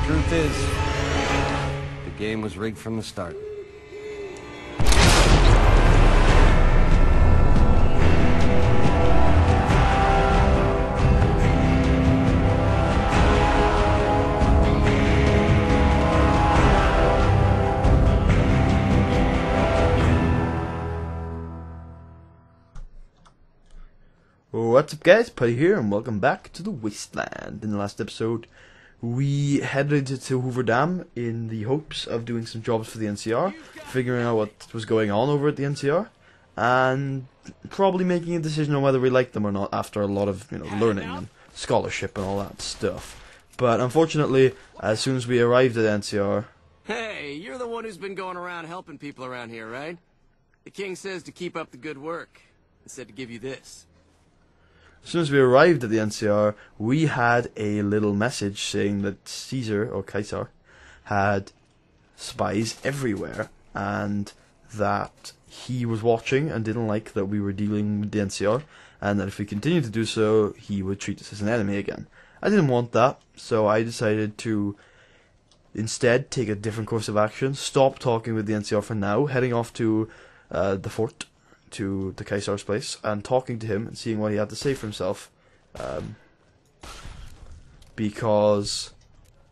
Truth is, the game was rigged from the start. What's up guys, Putty here and welcome back to the Wasteland. In the last episode we headed to Hoover Dam in the hopes of doing some jobs for the NCR, figuring out what was going on over at the NCR, and probably making a decision on whether we like them or not after a lot of learning and scholarship and all that stuff. But unfortunately, as soon as we arrived at NCR... Hey, you're the one who's been going around helping people around here, right? The king says to keep up the good work, and said to give you this. As soon as we arrived at the NCR, we had a little message saying that Caesar, or Caesar, had spies everywhere, and that he was watching and didn't like that we were dealing with the NCR, and that if we continued to do so, he would treat us as an enemy again. I didn't want that, so I decided to instead take a different course of action, stop talking with the NCR for now, heading off to the fort, to the Caesar's place, and talking to him and seeing what he had to say for himself. Because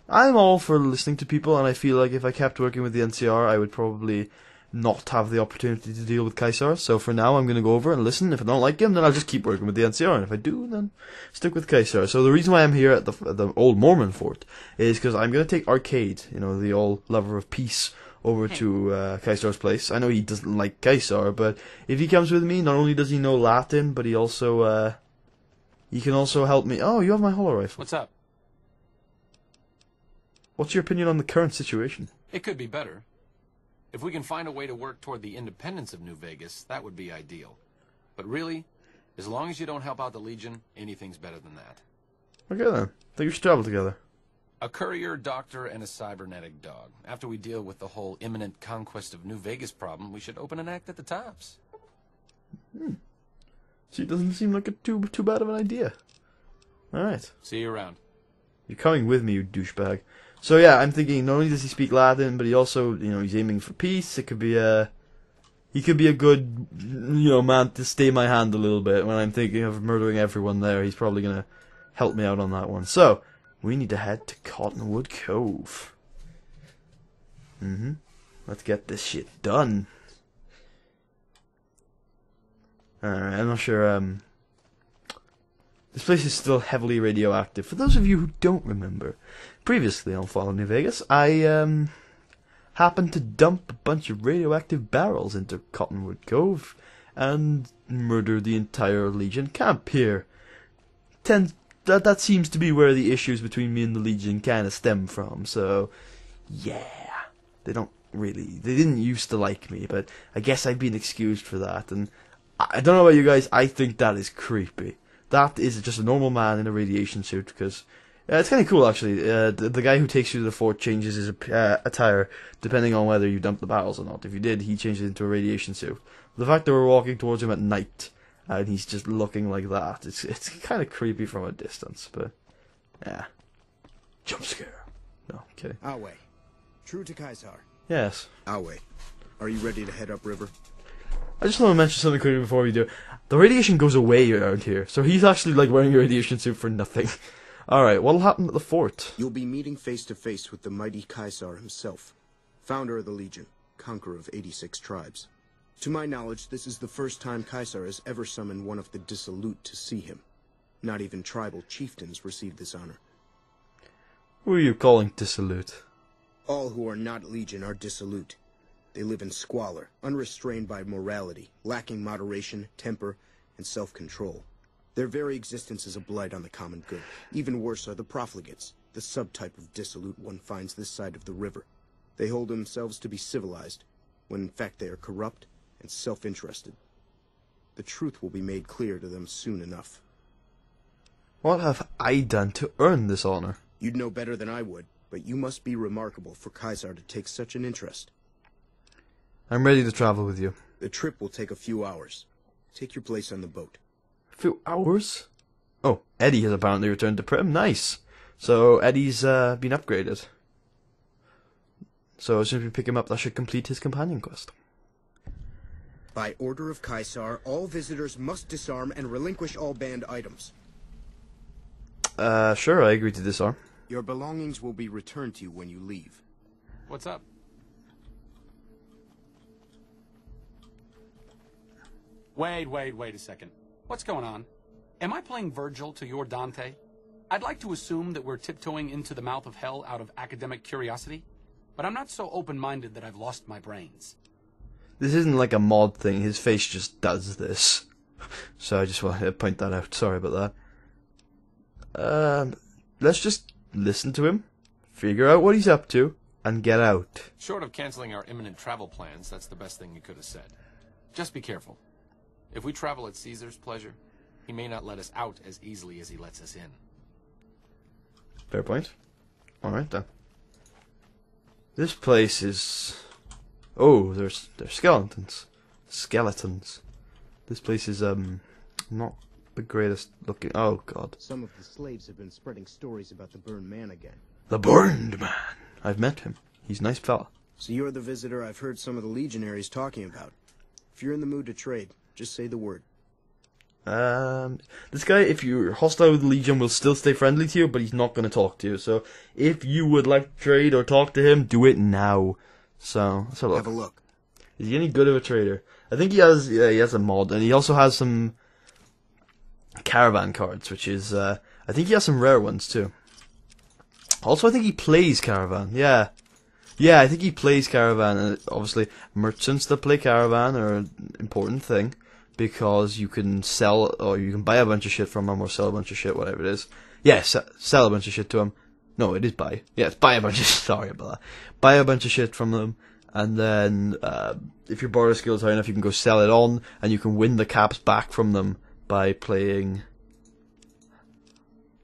I'm all for listening to people, and I feel like if I kept working with the NCR, I would probably not have the opportunity to deal with Caesar. So for now, I'm going to go over and listen. If I don't like him, then I'll just keep working with the NCR, and if I do, then stick with Caesar. So the reason why I'm here at the old Mormon fort is because I'm going to take Arcade, the old lover of peace, over to Caesar's place. I know he doesn't like Caesar, but if he comes with me, not only does he know Latin, but he can also help me. Oh, you have my holo rifle. What's up? What's your opinion on the current situation? It could be better. If we can find a way to work toward the independence of New Vegas, that would be ideal. But really, as long as you don't help out the Legion, anything's better than that. Okay then. I think we should travel together. A courier, doctor, and a cybernetic dog. After we deal with the whole imminent conquest of New Vegas problem, we should open an act at the tops. See, it doesn't seem like too bad of an idea. Alright. See you around. You're coming with me, you douchebag. So yeah, I'm thinking not only does he speak Latin, but he also, he's aiming for peace. It could be he could be a good, man to stay my hand a little bit when I'm thinking of murdering everyone there. He's probably gonna help me out on that one. So, we need to head to Cottonwood Cove. Let's get this shit done. Alright, I'm not sure, this place is still heavily radioactive. For those of you who don't remember, previously on Fallout New Vegas, I, happened to dump a bunch of radioactive barrels into Cottonwood Cove and murder the entire Legion camp here. That seems to be where the issues between me and the Legion kind of stem from, so yeah. They didn't used to like me, but I guess I've been excused for that, and I don't know about you guys, I think that is creepy. That is just a normal man in a radiation suit, because it's kind of cool actually. The guy who takes you to the fort changes his attire depending on whether you dump the barrels or not. If you did, he changes into a radiation suit. The fact that we're walking towards him at night, and he's just looking like that, it's kind of creepy from a distance, but yeah. Jump scare. No, I'm kidding. Awe. True to Caesar. Yes. Awe. Are you ready to head upriver? I just want to mention something quickly before we do. The radiation goes away around here, so he's actually like wearing a radiation suit for nothing. Alright, what'll happen at the fort? You'll be meeting face to face with the mighty Caesar himself, founder of the Legion, conqueror of 86 tribes. To my knowledge, this is the first time Caesar has ever summoned one of the dissolute to see him. Not even tribal chieftains receive this honor. Who are you calling dissolute? All who are not Legion are dissolute. They live in squalor, unrestrained by morality, lacking moderation, temper, and self-control. Their very existence is a blight on the common good. Even worse are the profligates, the subtype of dissolute one finds this side of the river. They hold themselves to be civilized, when in fact they are corrupt and self-interested. The truth will be made clear to them soon enough. What have I done to earn this honor? You'd know better than I would, but you must be remarkable for Caesar to take such an interest. I'm ready to travel with you. The trip will take a few hours. Take your place on the boat. A few hours? Oh, Eddie has apparently returned to Prim. Nice. So Eddie's been upgraded. So as soon as we pick him up, that should complete his companion quest. By order of Caesar, all visitors must disarm and relinquish all banned items. Sure, I agree to disarm. Your belongings will be returned to you when you leave. What's up? Wait a second. What's going on? Am I playing Virgil to your Dante? I'd like to assume that we're tiptoeing into the mouth of hell out of academic curiosity, but I'm not so open-minded that I've lost my brains. This isn't like a mod thing, his face just does this. So I just wanted to point that out, sorry about that. Let's just listen to him, figure out what he's up to, and get out. Short of canceling our imminent travel plans, that's the best thing you could have said. Just be careful. If we travel at Caesar's pleasure, he may not let us out as easily as he lets us in. Fair point. Alright then. This place is... Oh, there's skeletons. Skeletons. This place is, not the greatest looking... Oh, God. Some of the slaves have been spreading stories about the Burned Man again. The Burned Man! I've met him. He's a nice fella. So you're the visitor I've heard some of the legionaries talking about. If you're in the mood to trade, just say the word. This guy, if you're hostile with the Legion, will still stay friendly to you, but he's not going to talk to you. So, if you would like to trade or talk to him, do it now. So, let's have a look. Have a look. Is he any good of a trader? I think he has a mod, and he also has some caravan cards, which is, I think he has some rare ones too. Also, I think he plays caravan, yeah. Yeah, I think he plays caravan, and obviously, merchants that play caravan are an important thing, because you can sell, or you can buy a bunch of shit from him, or sell a bunch of shit, whatever it is. Yeah, sell a bunch of shit to him. No, it is buy. Yeah, it's buy a bunch of sorry about that. Buy a bunch of shit from them, and then, if your barter skill is high enough, you can go sell it on, and you can win the caps back from them by playing,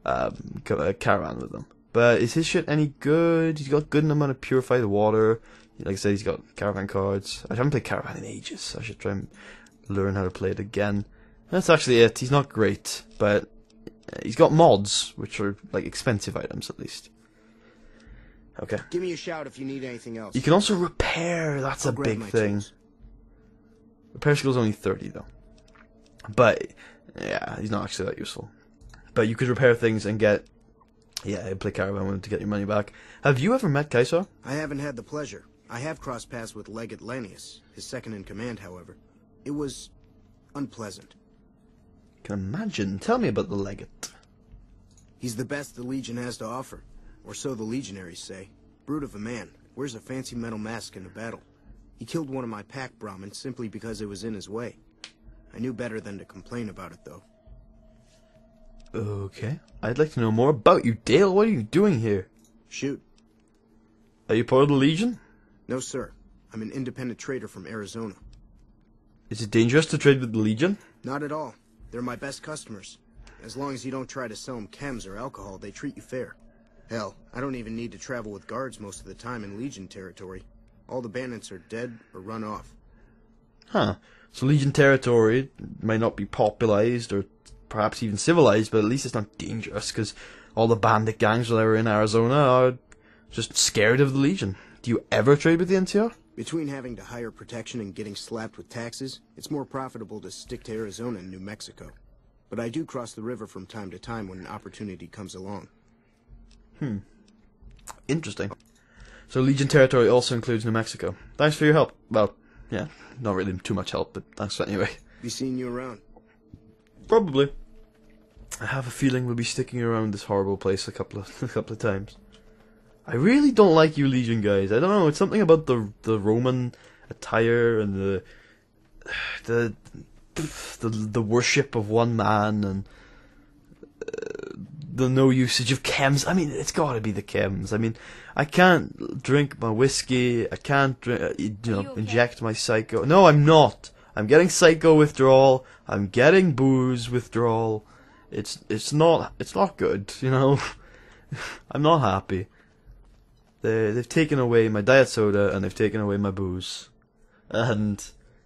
caravan with them. But is his shit any good? He's got good amount of purified water. Like I said, he's got caravan cards. I haven't played caravan in ages. I should try and learn how to play it again. That's actually it. He's not great, but he's got mods, which are like expensive items at least. Okay. Give me a shout if you need anything else. You can also repair. That's I'll a grab big my thing. tools. Repair skill's only 30 though. But yeah, he's not actually that useful. But you could repair things and get. Yeah, play caravan with him to get your money back. Have you ever met Caesar? I haven't had the pleasure. I have crossed paths with Legate Lanius, his second in command, however. It was unpleasant. Can imagine. Tell me about the legate. He's the best the Legion has to offer, or so the legionaries say. Brute of a man, wears a fancy metal mask in a battle. He killed one of my pack Brahmins simply because it was in his way. I knew better than to complain about it, though. Okay. I'd like to know more about you, Dale. What are you doing here? Shoot. Are you part of the Legion? No, sir. I'm an independent trader from Arizona. Is it dangerous to trade with the Legion? Not at all. They're my best customers. As long as you don't try to sell them chems or alcohol, they treat you fair. Hell, I don't even need to travel with guards most of the time in Legion territory. All the bandits are dead or run off. Huh. So Legion territory might not be popularized or perhaps even civilized, but at least it's not dangerous, because all the bandit gangs that are in Arizona are just scared of the Legion. Do you ever trade with the NCR? Between having to hire protection and getting slapped with taxes, it's more profitable to stick to Arizona and New Mexico. But I do cross the river from time to time when an opportunity comes along. Interesting. So Legion territory also includes New Mexico. Thanks for your help. Well, yeah, not really too much help, but thanks anyway. Be seeing you around. Probably. I have a feeling we'll be sticking around this horrible place a couple of times. I really don't like you Legion guys. I don't know, it's something about the Roman attire and the worship of one man and the no usage of chems. I mean, it's got to be the chems. I mean, I can't drink my whiskey. I can't inject my psycho. No, I'm not. I'm getting psycho withdrawal. I'm getting booze withdrawal. It's not good, you know. I'm not happy. They've taken away my diet soda and they've taken away my booze. And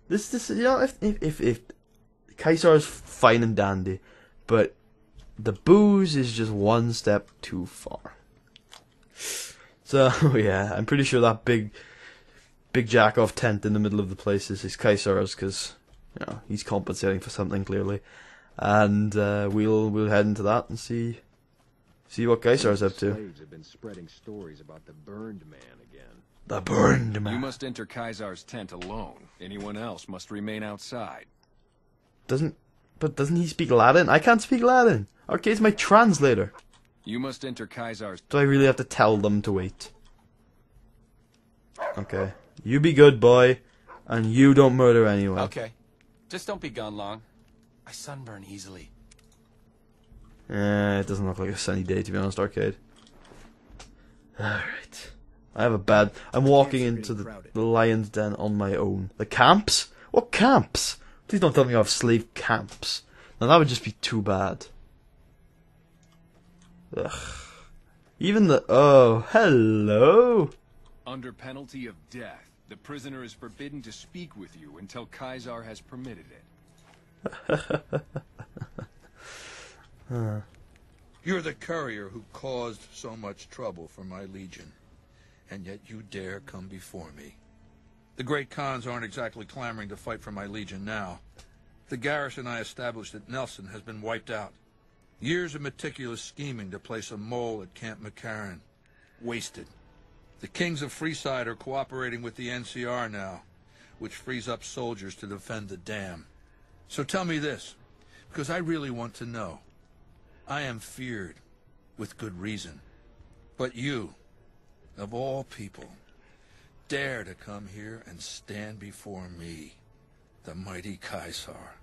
this you know, if Caesar is fine and dandy, but the booze is just one step too far. So, yeah, I'm pretty sure that big jack-off tent in the middle of the place is Kaisar's, because, you know, he's compensating for something, clearly. And we'll head into that and see what Kaisar's up to. Slaves have been spreading stories about the Burned Man again. The Burned Man. You must enter Kaisar's tent alone. Anyone else must remain outside. Doesn't he speak Latin? I can't speak Latin. Arcade's my translator. You must enter Kaisar's... Do I really have to tell them to wait? Okay. You be good, boy. And you don't murder anyone. Okay. Just don't be gone long. I sunburn easily. It doesn't look like a sunny day, to be honest, Arcade. Alright. I have a bad... I'm walking into the lion's den on my own. The camps? What camps? Please don't tell me you have slave camps. Now that would just be too bad. Ugh. Even the... Oh, hello! Under penalty of death, the prisoner is forbidden to speak with you until Kaisar has permitted it. You're the courier who caused so much trouble for my legion, and yet you dare come before me. The great Khans aren't exactly clamoring to fight for my legion now. The garrison I established at Nelson has been wiped out. Years of meticulous scheming to place a mole at Camp McCarran. Wasted. The kings of Freeside are cooperating with the NCR now, which frees up soldiers to defend the dam. So tell me this, because I really want to know. I am feared, with good reason. But you, of all people, dare to come here and stand before me, the mighty Kaisar.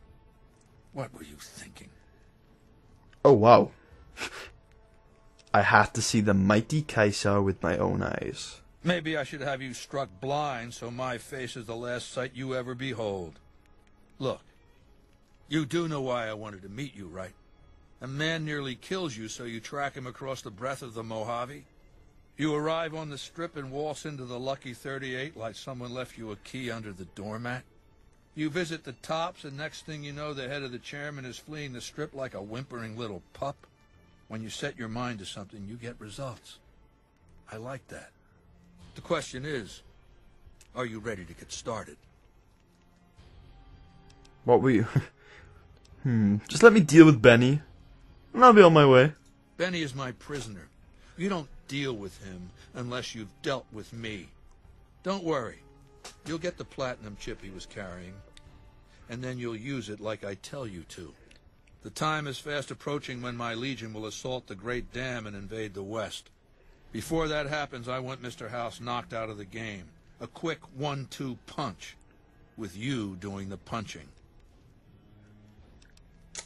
What were you thinking? Oh, wow. I had to see the mighty Kaisar with my own eyes. Maybe I should have you struck blind so my face is the last sight you ever behold. Look, you do know why I wanted to meet you, right? A man nearly kills you, so you track him across the breadth of the Mojave. You arrive on the strip and waltz into the Lucky 38 like someone left you a key under the doormat. You visit the tops, and next thing you know, the head of the chairman is fleeing the strip like a whimpering little pup. When you set your mind to something, you get results. I like that. The question is, are you ready to get started? What were you... Just let me deal with Benny, and I'll be on my way. Benny is my prisoner. You don't deal with him unless you've dealt with me. Don't worry. You'll get the platinum chip he was carrying, and then you'll use it like I tell you to. The time is fast approaching when my legion will assault the Great Dam and invade the West. Before that happens, I want Mr. House knocked out of the game. A quick 1-2 punch, with you doing the punching.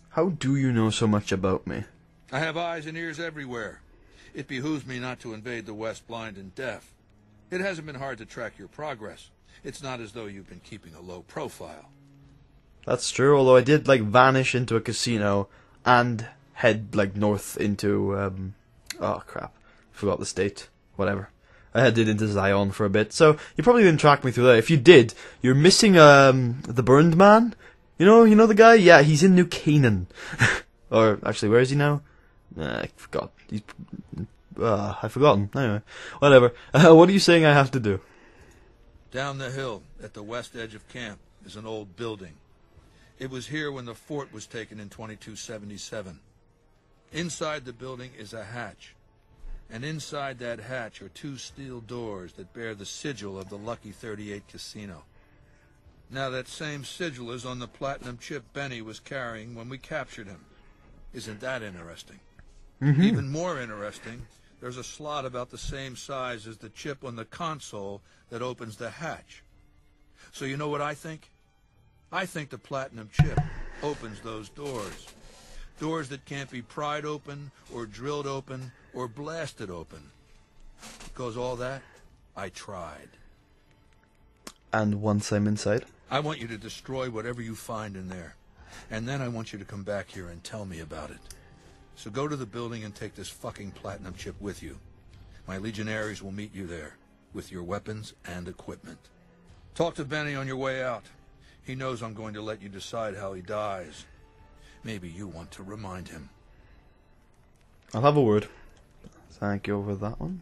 How do you know so much about me? I have eyes and ears everywhere. It behooves me not to invade the West blind and deaf. It hasn't been hard to track your progress. It's not as though you've been keeping a low profile. That's true, although I did, like, vanish into a casino and head, like, north into, oh, crap. Forgot the state. Whatever. I headed into Zion for a bit, so you probably didn't track me through that. If you did, you're missing, the Burned Man. You know the guy? Yeah, he's in New Canaan. Or, actually, where is he now? I forgot. I've forgotten. Anyway, whatever. What are you saying I have to do? Down the hill, at the west edge of camp, is an old building. It was here when the fort was taken in 2277. Inside the building is a hatch. And inside that hatch are 2 steel doors that bear the sigil of the Lucky 38 casino. Now that same sigil is on the platinum chip Benny was carrying when we captured him. Isn't that interesting? Even more interesting, there's a slot about the same size as the chip on the console that opens the hatch. So you know what I think? I think the platinum chip opens those doors. Doors that can't be pried open, or drilled open, or blasted open. Because all that, I tried. And once I'm inside? I want you to destroy whatever you find in there. And then I want you to come back here and tell me about it. So go to the building and take this fucking platinum chip with you. My legionaries will meet you there, with your weapons and equipment. Talk to Benny on your way out. He knows I'm going to let you decide how he dies. Maybe you want to remind him. I'll have a word. Thank you for that one.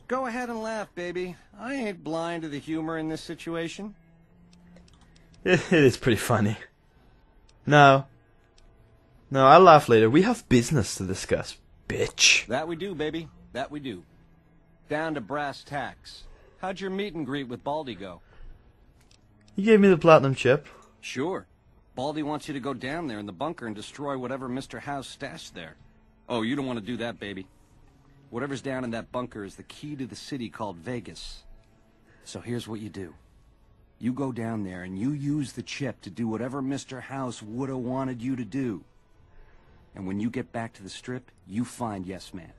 Go ahead and laugh, baby. I ain't blind to the humor in this situation. It is pretty funny. No, I'll laugh later. We have business to discuss, bitch. That we do, baby. That we do. Down to brass tacks. How'd your meet and greet with Baldy go? He gave me the platinum chip. Sure. Baldy wants you to go down there in the bunker and destroy whatever Mr. House stashed there. Oh, you don't want to do that, baby. Whatever's down in that bunker is the key to the city called Vegas. So here's what you do. You go down there and you use the chip to do whatever Mr. House would have wanted you to do. And when you get back to the Strip, you find Yes Man.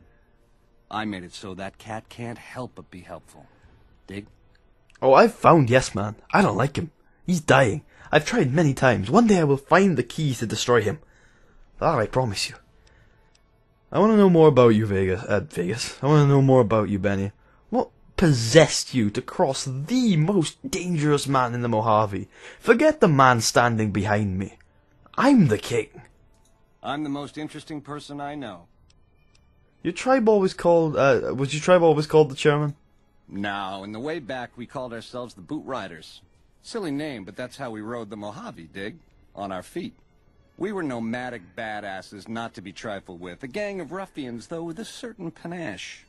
I made it so that cat can't help but be helpful. Dig? Oh, I've found Yes Man. I don't like him. He's dying. I've tried many times. One day I will find the keys to destroy him. That I promise you. I want to know more about you, Vegas. I want to know more about you, Benny. What possessed you to cross the most dangerous man in the Mojave? Forget the man standing behind me. I'm the king. I'm the most interesting person I know. Your tribe always called, was your tribe always called the chairman? No, in the way back we called ourselves the Boot Riders. Silly name, but that's how we rode the Mojave, dig? On our feet. We were nomadic badasses not to be trifled with, a gang of ruffians, though with a certain panache.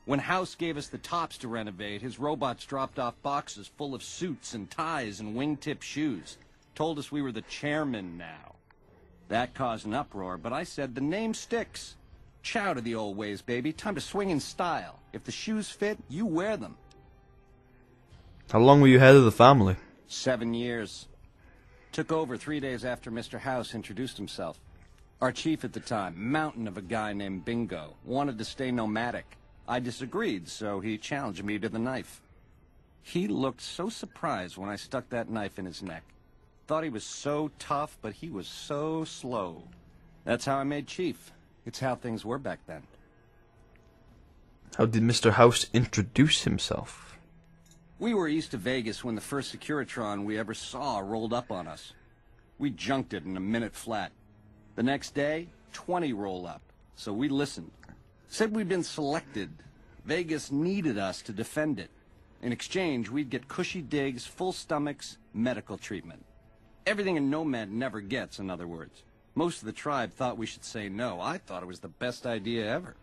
When House gave us the tops to renovate, his robots dropped off boxes full of suits and ties and wingtip shoes. Told us we were the chairmen now. That caused an uproar, but I said the name sticks. Chow to the old ways, baby. Time to swing in style. If the shoes fit, you wear them. How long were you head of the family? 7 years. Took over 3 days after Mr. House introduced himself. Our chief at the time, mountain of a guy named Bingo, wanted to stay nomadic. I disagreed, so he challenged me to the knife. He looked so surprised when I stuck that knife in his neck. Thought he was so tough, but he was so slow. That's how I made chief. It's how things were back then. How did Mr. House introduce himself? We were east of Vegas when the first Securitron we ever saw rolled up on us. We junked it in a minute flat. The next day, 20 roll up, so we listened. Said we'd been selected. Vegas needed us to defend it. In exchange, we'd get cushy digs, full stomachs, medical treatment. Everything a nomad never gets, in other words. Most of the tribe thought we should say no. I thought it was the best idea ever.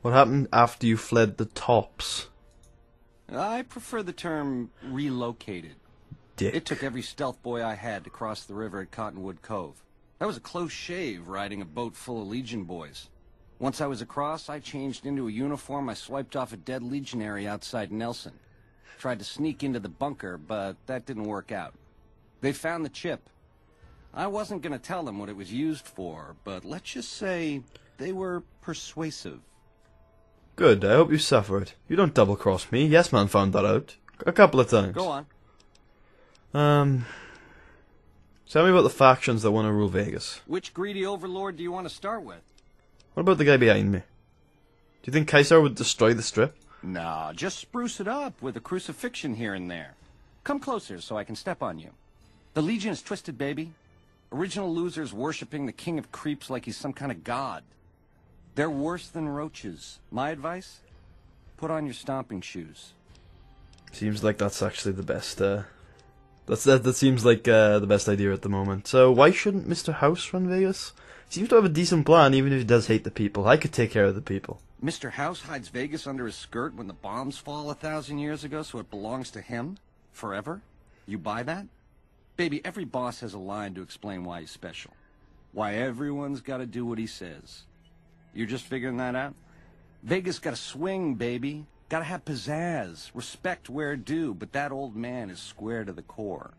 What happened after you fled the tops? I prefer the term relocated. Dick. It took every stealth boy I had to cross the river at Cottonwood Cove. That was a close shave, riding a boat full of Legion boys. Once I was across, I changed into a uniform I swiped off a dead legionary outside Nelson. Tried to sneak into the bunker, but that didn't work out. They found the chip. I wasn't going to tell them what it was used for, but let's just say they were persuasive. Good, I hope you suffered. You don't double-cross me. Yes Man found that out. A couple of times. Go on. Tell me about the factions that want to rule Vegas. Which greedy overlord do you want to start with? What about the guy behind me? Do you think Kaiser would destroy the Strip? Nah, just spruce it up with a crucifixion here and there. Come closer so I can step on you. The Legion is twisted, baby. Original losers worshipping the king of creeps like he's some kind of god. They're worse than roaches. My advice? Put on your stomping shoes. Seems like that's actually the best, that seems like, the best idea at the moment. So, why shouldn't Mr. House run Vegas? He seems to have a decent plan, even if he does hate the people. I could take care of the people. Mr. House hides Vegas under his skirt when the bombs fall 1,000 years ago, so it belongs to him? Forever? You buy that? Baby, every boss has a line to explain why he's special. Why everyone's gotta do what he says. You're just figuring that out? Vegas gotta swing, baby. Gotta have pizzazz. Respect where due, but that old man is square to the core.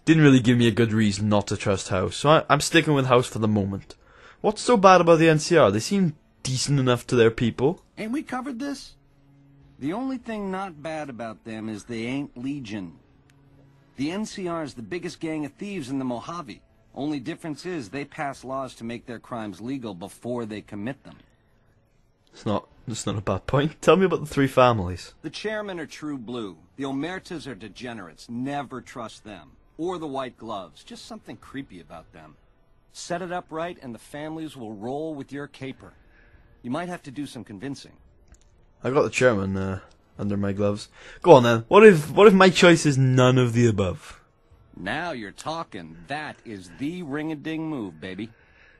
Didn't really give me a good reason not to trust House, so I'm sticking with House for the moment. What's so bad about the NCR? They seem decent enough to their people. Ain't we covered this? The only thing not bad about them is they ain't Legion. The NCR is the biggest gang of thieves in the Mojave. Only difference is they pass laws to make their crimes legal before they commit them. It's not a bad point. Tell me about the three families. The chairmen are true blue. The Omertas are degenerates. Never trust them. Or the White Gloves. Just something creepy about them. Set it up right and the families will roll with your caper. You might have to do some convincing. I got the chairman under my gloves. Go on then. What if my choice is none of the above? Now you're talking. That is the ring-a-ding move, baby.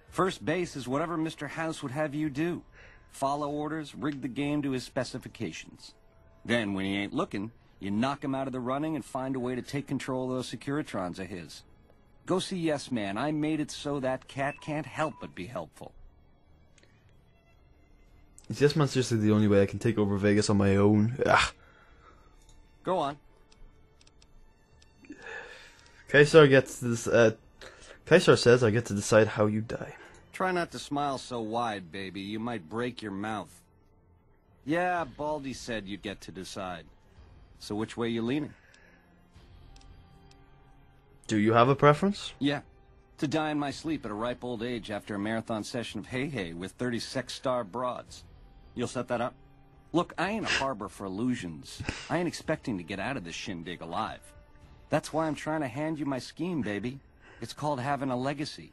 First base is whatever Mr. House would have you do. Follow orders, rig the game to his specifications. Then, when he ain't looking, you knock him out of the running and find a way to take control of those Securitrons of his. Go see Yes Man. I made it so that cat can't help but be helpful. Is Yes Man seriously the only way I can take over Vegas on my own? Ah. Go on. Kaisar gets this. Kaisar says I get to decide how you die. Try not to smile so wide, baby. You might break your mouth. Yeah, Baldy said you'd get to decide. So which way you leaning? Do you have a preference? Yeah. To die in my sleep at a ripe old age after a marathon session of hey-hey with 30 sex-star broads. You'll set that up? Look, I ain't a harbor for illusions. I ain't expecting to get out of this shindig alive. That's why I'm trying to hand you my scheme, baby. It's called having a legacy.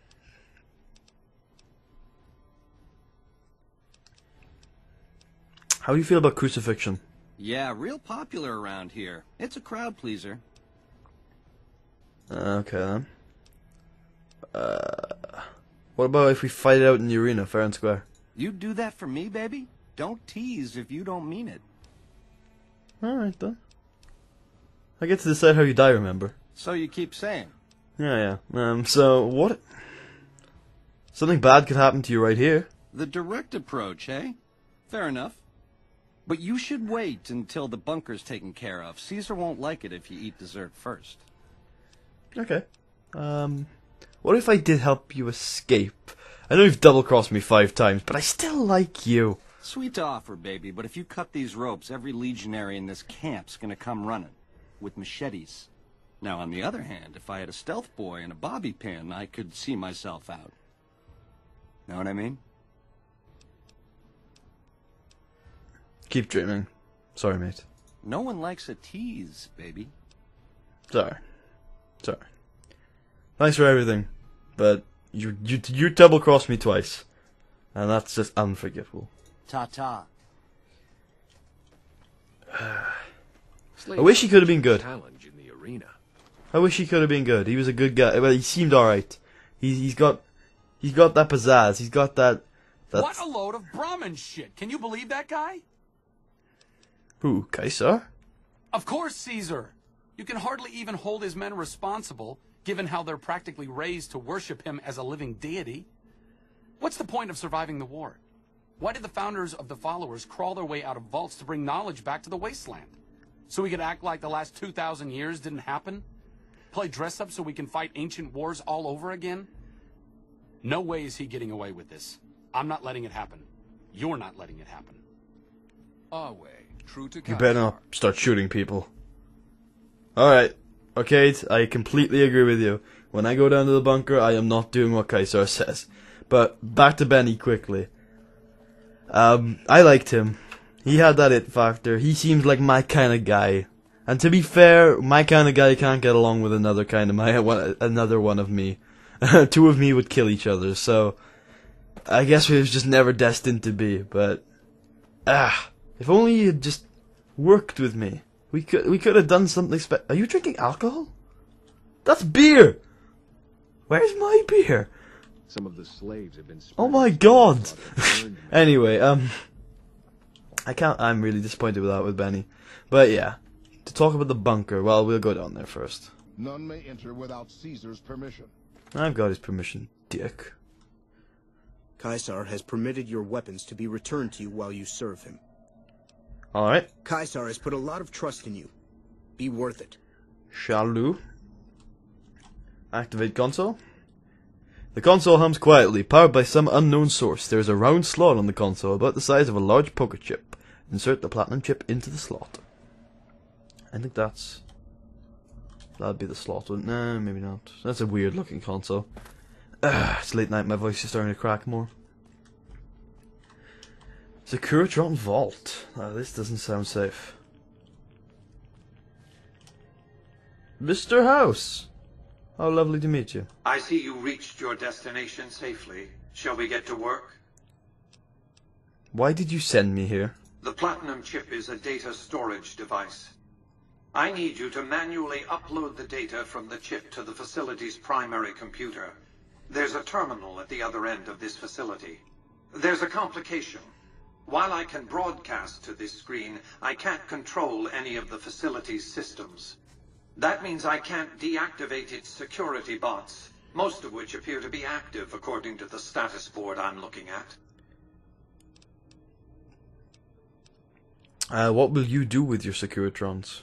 How do you feel about crucifixion? Yeah, real popular around here. It's a crowd pleaser. Okay then. What about if we fight it out in the arena, fair and square? You'd do that for me, baby? Don't tease if you don't mean it. Alright then. I get to decide how you die, remember? So you keep saying. Yeah. So what? Something bad could happen to you right here. The direct approach, eh? Fair enough. But you should wait until the bunker's taken care of. Caesar won't like it if you eat dessert first. Okay. What if I did help you escape? I know you've double-crossed me 5 times, but I still like you. Sweet offer, baby, but if you cut these ropes, every legionary in this camp's gonna come running. With machetes. Now, on the other hand, if I had a stealth boy and a bobby pin, I could see myself out. Know what I mean? Keep dreaming. Sorry, mate. No one likes a tease, baby. Sorry. Thanks for everything, but you double-crossed me twice, and that's just unforgivable. Ta-ta. I wish he could have been good. Challenge in the arena. I wish he could have been good. He was a good guy. Well, he seemed alright. He's got that pizzazz. He's got that. What a load of Brahmin shit! Can you believe that guy? Who, Kaisar? Of course, Caesar. You can hardly even hold his men responsible, given how they're practically raised to worship him as a living deity. What's the point of surviving the war? Why did the founders of the followers crawl their way out of vaults to bring knowledge back to the wasteland? So we could act like the last 2,000 years didn't happen? Play dress-up so we can fight ancient wars all over again? No way is he getting away with this. I'm not letting it happen. You're not letting it happen. Our way, true to You better not start shooting people. Alright. Okay, I completely agree with you. When I go down to the bunker, I am not doing what Kaisar says. But back to Benny quickly. I liked him. He had that it factor. He seems like my kind of guy. And to be fair, my kind of guy can't get along with another one of me. 2 of me would kill each other, so I guess we was just never destined to be. But if only you had just worked with me, we could have done something special. Are you drinking alcohol? That's beer. Where's my beer? Some of the slaves have been. Oh my god! Anyway, I'm really disappointed with that with Benny. But yeah, to talk about the bunker, well, we'll go down there first. None may enter without Caesar's permission. I've got his permission, dick. Kaisar has permitted your weapons to be returned to you while you serve him. Alright. Kaisar has put a lot of trust in you. Be worth it. Shalu. Activate console. The console hums quietly, powered by some unknown source. There is a round slot on the console, about the size of a large poker chip. Insert the platinum chip into the slot. I think that'd be the slot, wouldn't it? Nah, maybe not. That's a weird looking console. It's late night, my voice is starting to crack more. Securitron Vault. This doesn't sound safe. Mr. House! How lovely to meet you. I see you reached your destination safely. Shall we get to work? Why did you send me here? The Platinum chip is a data storage device. I need you to manually upload the data from the chip to the facility's primary computer. There's a terminal at the other end of this facility. There's a complication. While I can broadcast to this screen, I can't control any of the facility's systems. That means I can't deactivate its security bots, most of which appear to be active according to the status board I'm looking at. What will you do with your Securitrons?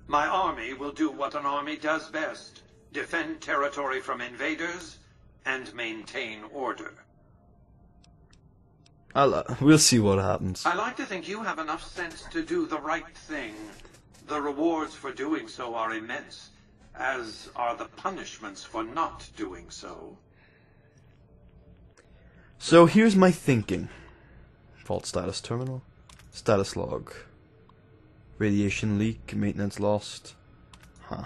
My army will do what an army does best. Defend territory from invaders and maintain order. We'll see what happens. I like to think you have enough sense to do the right thing. The rewards for doing so are immense, as are the punishments for not doing so. So here's my thinking. Fault status terminal. Status log. Radiation leak. Maintenance lost. Huh.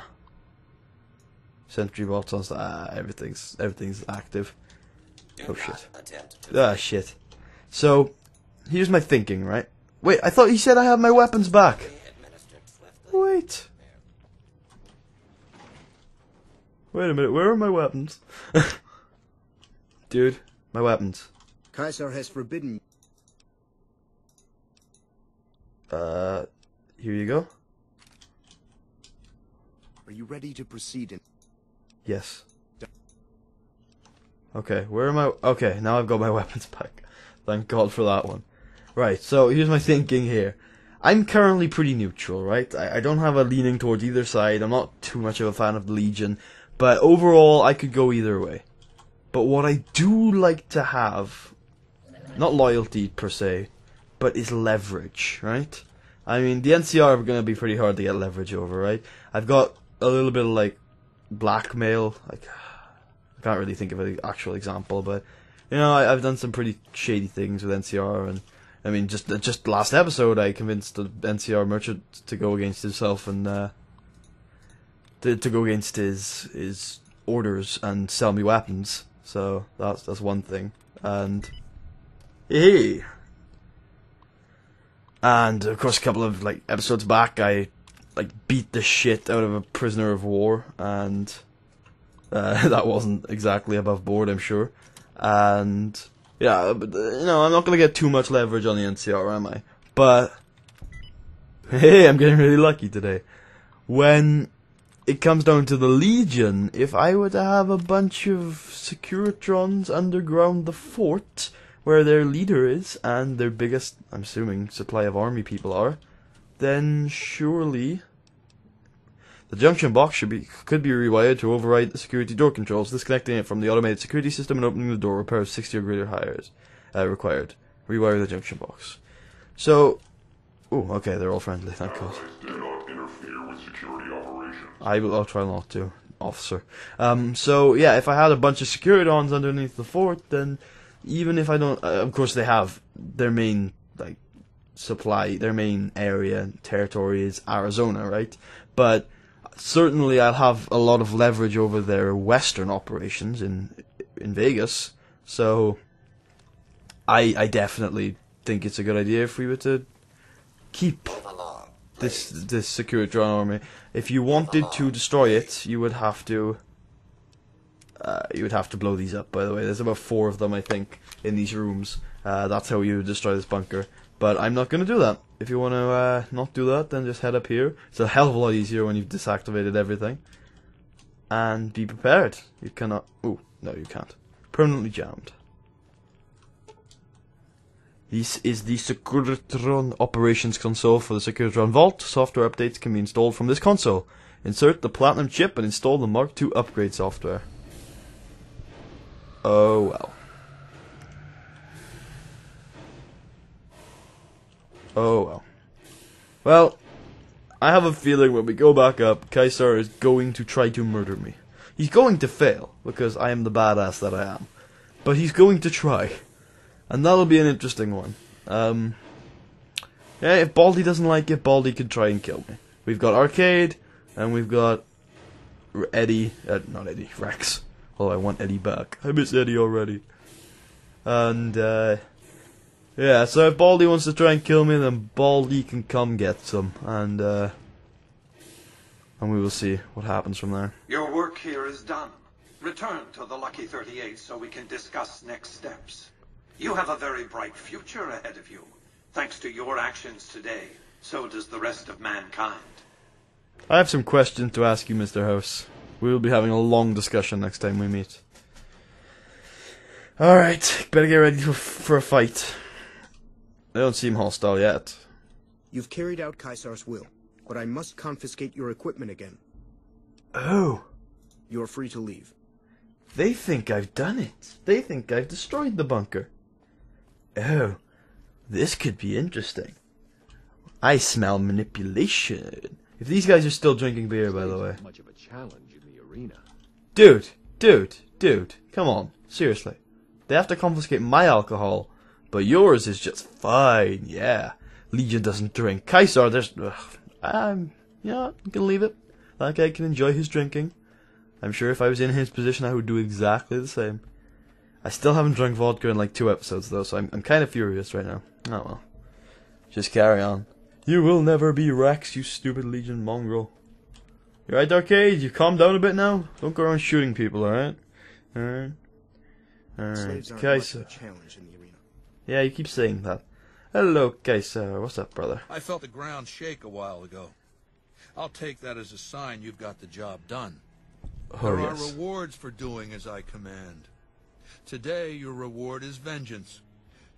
Sentry bots on everything's active. Oh shit. Ah shit. So here's my thinking, right? Wait, I thought you said I have my weapons back. Wait. Wait a minute, where are my weapons? Dude, my weapons. Caesar has forbidden... Here you go. Are you ready to proceed in... Yes. Okay, where am I? Okay, now I've got my weapons back. Thank God for that one. Right, so here's my thinking here. I'm currently pretty neutral, right? I don't have a leaning towards either side. I'm not too much of a fan of the Legion. But overall, I could go either way. But what I do like to have, not loyalty per se, but is leverage, right? I mean, the NCR are going to be pretty hard to get leverage over, right? I've got a little bit of, like, blackmail. Like, I can't really think of an actual example, but, you know, I've done some pretty shady things with NCR, and, I mean, just last episode, I convinced the NCR merchant to go against himself and, to go against his orders and sell me weapons. So, that's one thing. And, hey! And, of course, a couple of, like, episodes back, I, like, beat the shit out of a prisoner of war, and that wasn't exactly above board, I'm sure. And, yeah, but, you know, I'm not going to get too much leverage on the NCR, am I? But, hey, I'm getting really lucky today. When it comes down to the Legion, if I were to have a bunch of Securitrons underground the fort, where their leader is, and their biggest, I'm assuming, supply of army people are, then surely the junction box could be rewired to override the security door controls, disconnecting it from the automated security system and opening the door. Repair of 60 or greater hires required. Rewire the junction box. So, oh, okay, they're all friendly. Thank God. Do not interfere with security operations. I'll try not to, officer. So yeah, if I had a bunch of Securitons underneath the fort, then even if I don't, of course they have their main, like, supply, their main area, territory is Arizona, right? But certainly I'll have a lot of leverage over their western operations in Vegas, so I definitely think it's a good idea if we were to keep this Securitron army. If you wanted to destroy it, you would have to blow these up, by the way. There's about 4 of them, I think, in these rooms. That's how you destroy this bunker. But I'm not going to do that. If you want to not do that, then just head up here. It's a hell of a lot easier when you've deactivated everything. And be prepared. You cannot... Oh, no, you can't. Permanently jammed. This is the Securitron operations console for the Securitron Vault. Software updates can be installed from this console. Insert the Platinum chip and install the Mark II upgrade software. Oh well. Oh well. Well, I have a feeling when we go back up, Caesar is going to try to murder me. He's going to fail, because I am the badass that I am. But he's going to try. And that'll be an interesting one. Yeah, if Baldy doesn't like it, Baldy could try and kill me. We've got Arcade, and we've got Eddie, not Eddie, Rex. Oh, I want Eddie back. I miss Eddie already. And, Yeah, so if Baldy wants to try and kill me, then Baldy can come get some, and we will see what happens from there. Your work here is done. Return to the Lucky 38 so we can discuss next steps. You have a very bright future ahead of you. Thanks to your actions today, so does the rest of mankind. I have some questions to ask you, Mr. House. We will be having a long discussion next time we meet. Alright, better get ready for a fight. They don't seem hostile yet. You've carried out Caesar's will, but I must confiscate your equipment again. Oh. You're free to leave. They think I've done it. They think I've destroyed the bunker. Oh, this could be interesting. I smell manipulation. If these guys are still drinking beer, by the way. Much of a challenge in the arena. Dude, come on, seriously. They have to confiscate my alcohol, but yours is just fine. Yeah, Legion doesn't drink. Caesar, there's, you know, you can leave it. That guy can enjoy his drinking. I'm sure if I was in his position, I would do exactly the same. I still haven't drunk vodka in like 2 episodes though, so I'm kind of furious right now. Oh well. Just carry on. You will never be Rex, you stupid Legion mongrel. You right, Arcade? You calm down a bit now? Don't go around shooting people, alright? Alright. Alright, Kaiser. Yeah, you keep saying that. Hello, Kaiser. What's up, brother? I felt the ground shake a while ago. I'll take that as a sign you've got the job done. Oh, there yes. are rewards for doing as I command. Today, your reward is vengeance.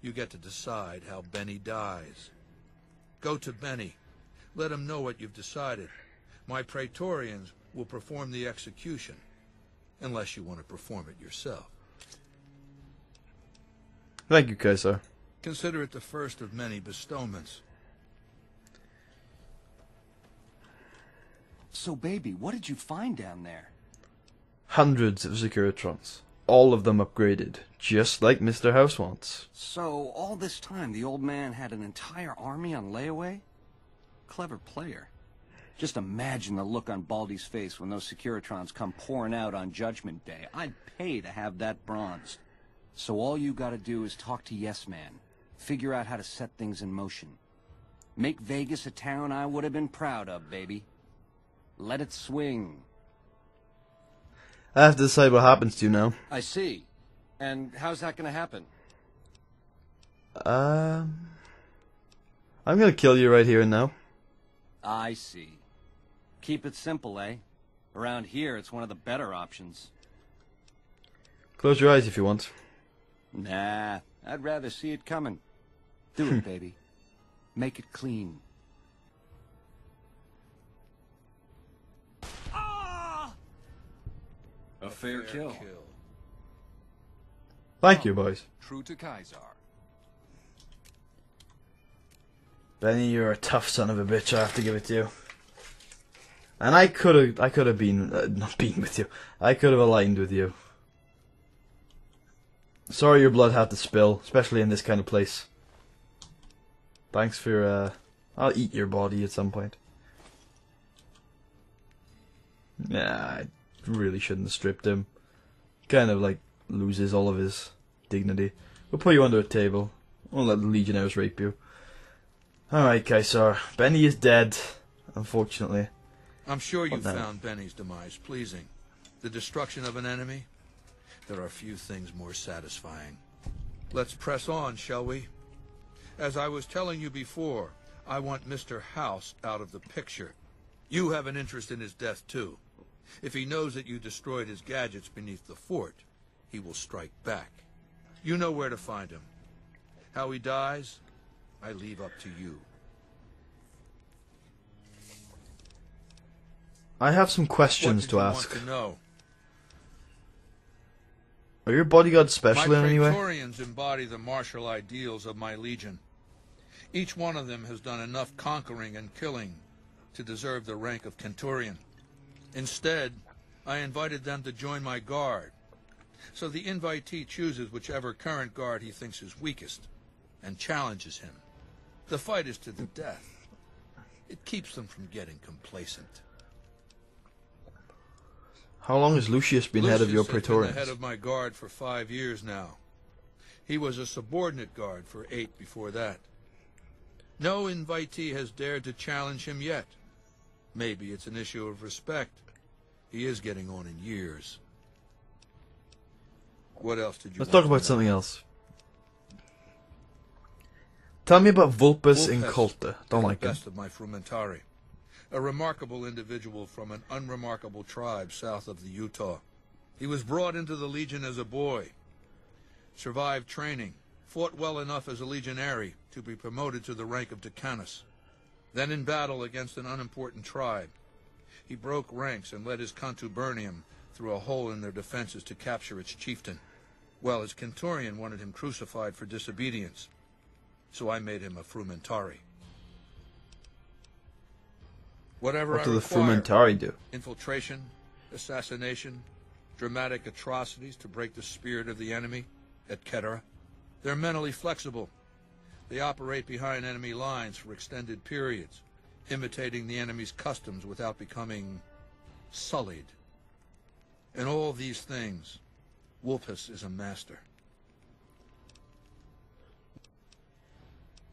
You get to decide how Benny dies. Go to Benny. Let him know what you've decided. My Praetorians will perform the execution, unless you want to perform it yourself. Thank you, Kaiser. Consider it the first of many bestowments. So, baby, what did you find down there? Hundreds of Securitrons. All of them upgraded, just like Mr. House wants. So, all this time, the old man had an entire army on layaway? Clever player. Just imagine the look on Baldy's face when those Securitrons come pouring out on Judgment Day. I'd pay to have that bronzed. So all you gotta do is talk to Yes Man. Figure out how to set things in motion. Make Vegas a town I would have been proud of, baby. Let it swing. I have to decide what happens to you now. I see. And how's that gonna happen? I'm gonna kill you right here and now. I see. Keep it simple, eh? Around here, it's one of the better options. Close your eyes if you want. Nah, I'd rather see it coming. Do it, baby. Make it clean. A fair kill. Thank you, boys. True to Caesar. Benny, you're a tough son of a bitch, I have to give it to you. And I could have been, not been with you. I could have aligned with you. Sorry your blood had to spill, especially in this kind of place. Thanks for, I'll eat your body at some point. Yeah, I really shouldn't have stripped him. Kind of like loses all of his dignity. We'll put you under a table. Won't let the Legionnaires rape you. Alright, Caesar. Benny is dead, unfortunately. I'm sure you found Benny's demise pleasing. The destruction of an enemy? There are few things more satisfying. Let's press on, shall we? As I was telling you before, I want Mr. House out of the picture. You have an interest in his death, too. If he knows that you destroyed his gadgets beneath the fort, he will strike back. You know where to find him. How he dies, I leave up to you. I have some questions to ask. What did you want to know? Are your bodyguards special in any way? My Praetorians embody the martial ideals of my legion. Each one of them has done enough conquering and killing to deserve the rank of Centurion. Instead, I invited them to join my guard. So the invitee chooses whichever current guard he thinks is weakest and challenges him. The fight is to the death. It keeps them from getting complacent. How long has Lucius been head of your Lucius has been Praetorians? the head of my guard for 5 years now. He was a subordinate guard for 8 before that. No invitee has dared to challenge him yet. Maybe it's an issue of respect. He is getting on in years. What else did you Let's want talk to about know? something else. Tell me about Vulpes Vulpes Inculta. Don't is like the him. best of my frumentari. A remarkable individual from an unremarkable tribe south of the Utah. He was brought into the Legion as a boy. Survived training. Fought well enough as a legionary to be promoted to the rank of Decanus. Then in battle against an unimportant tribe, he broke ranks and led his contubernium through a hole in their defenses to capture its chieftain. Well, his Centurion wanted him crucified for disobedience, so I made him a frumentari. Whatever What I do the require, Frumentari do? infiltration, assassination, dramatic atrocities to break the spirit of the enemy, etc. They're mentally flexible. They operate behind enemy lines for extended periods, imitating the enemy's customs without becoming sullied. In all these things, Vulpes is a master.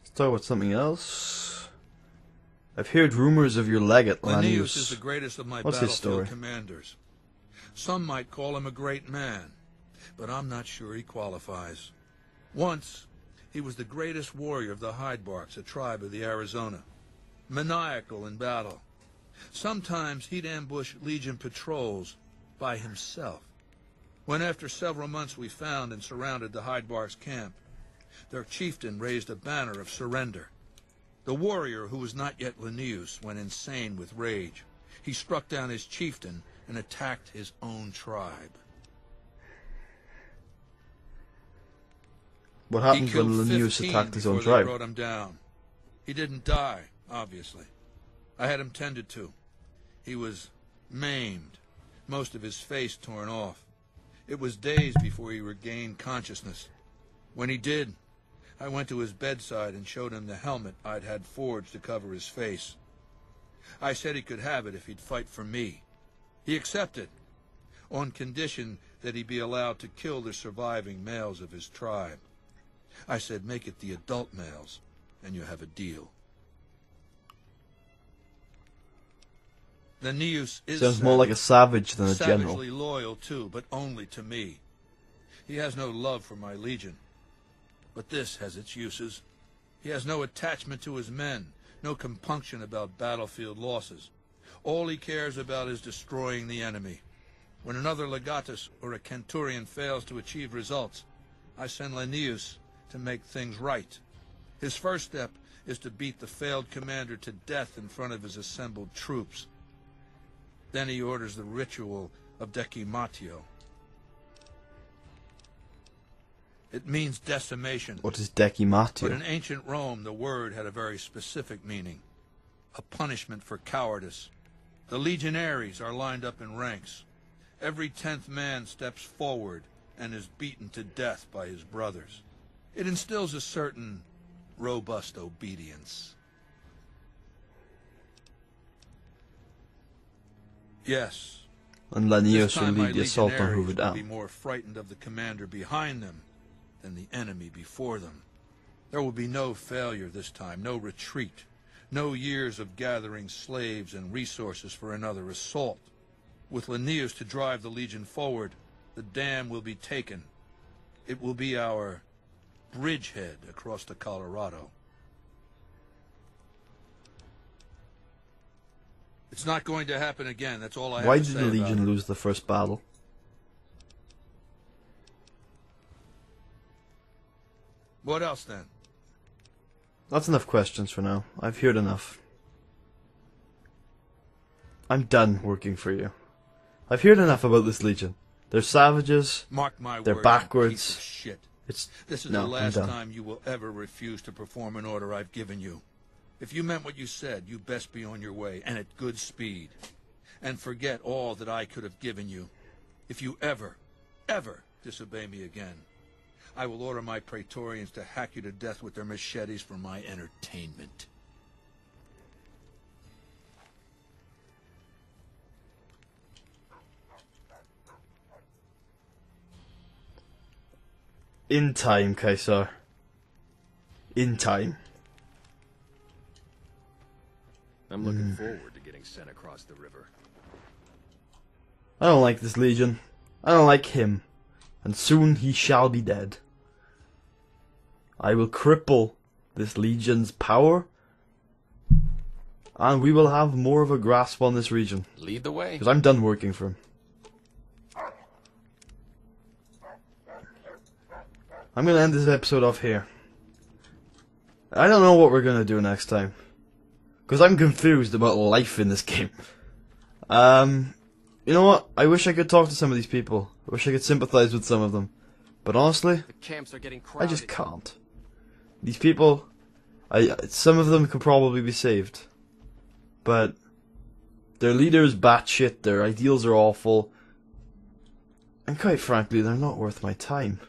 Let's talk about something else. I've heard rumors of your legate, Linnaeus is the Lanius. greatest of my What's his story? battlefield commanders. Some might call him a great man, but I'm not sure he qualifies. Once, he was the greatest warrior of the Hydebarks, a tribe of the Arizona. Maniacal in battle. Sometimes he'd ambush Legion patrols by himself. When after several months we found and surrounded the Hydebarks camp, their chieftain raised a banner of surrender. The warrior, who was not yet Linnaeus, went insane with rage. He struck down his chieftain and attacked his own tribe. What He happened killed when Linnaeus 15 attacked his own before they tribe? brought him down. He didn't die, obviously. I had him tended to. He was maimed, most of his face torn off. It was days before he regained consciousness. When he did, I went to his bedside and showed him the helmet I'd had forged to cover his face. I said he could have it if he'd fight for me. He accepted, on condition that he be allowed to kill the surviving males of his tribe. I said, make it the adult males, and you have a deal. Linnaeus is Sounds more like a savage than a general. savagely loyal too, but only to me. He has no love for my legion, but this has its uses. He has no attachment to his men, no compunction about battlefield losses. All he cares about is destroying the enemy. When another legatus or a centurion fails to achieve results, I send Linnaeus to make things right. His first step is to beat the failed commander to death in front of his assembled troops. Then he orders the ritual of decimatio. It means decimation. What is But decimatio? in ancient Rome, the word had a very specific meaning. A punishment for cowardice. The legionaries are lined up in ranks. Every 10th man steps forward and is beaten to death by his brothers. It instills a certain robust obedience. Yes. And This Lanius will time my lead the assault on legionaries Hoover will be Dam. more frightened of the commander behind them than the enemy before them. There will be no failure this time, no retreat, no years of gathering slaves and resources for another assault. With Linnaeus to drive the Legion forward, the dam will be taken. It will be our bridgehead across the Colorado. It's not going to happen again, that's all I Why have to did say the about it. Legion lose the first battle? What else then? That's enough questions for now. I've heard enough. I'm done working for you. I've heard enough about this Legion. They're savages. Mark my They're words, backwards. you piece of shit. This is No, the I'm last done. time you will ever refuse to perform an order I've given you. If you meant what you said, you best be on your way, and at good speed. And forget all that I could have given you. If you ever disobey me again, I will order my Praetorians to hack you to death with their machetes for my entertainment. In time, Kaisar. In time. I'm looking forward to getting sent across the river. I don't like this Legion. I don't like him. And soon he shall be dead. I will cripple this Legion's power. And we will have more of a grasp on this region. Lead the way. Because I'm done working for him. I'm going to end this episode off here. I don't know what we're going to do next time. Because I'm confused about life in this game. You know what? I wish I could talk to some of these people. I wish I could sympathize with some of them. But honestly, The camps are getting I crowded. just can't. These people, some of them can probably be saved. But their leader's batshit, their ideals are awful. And quite frankly, they're not worth my time.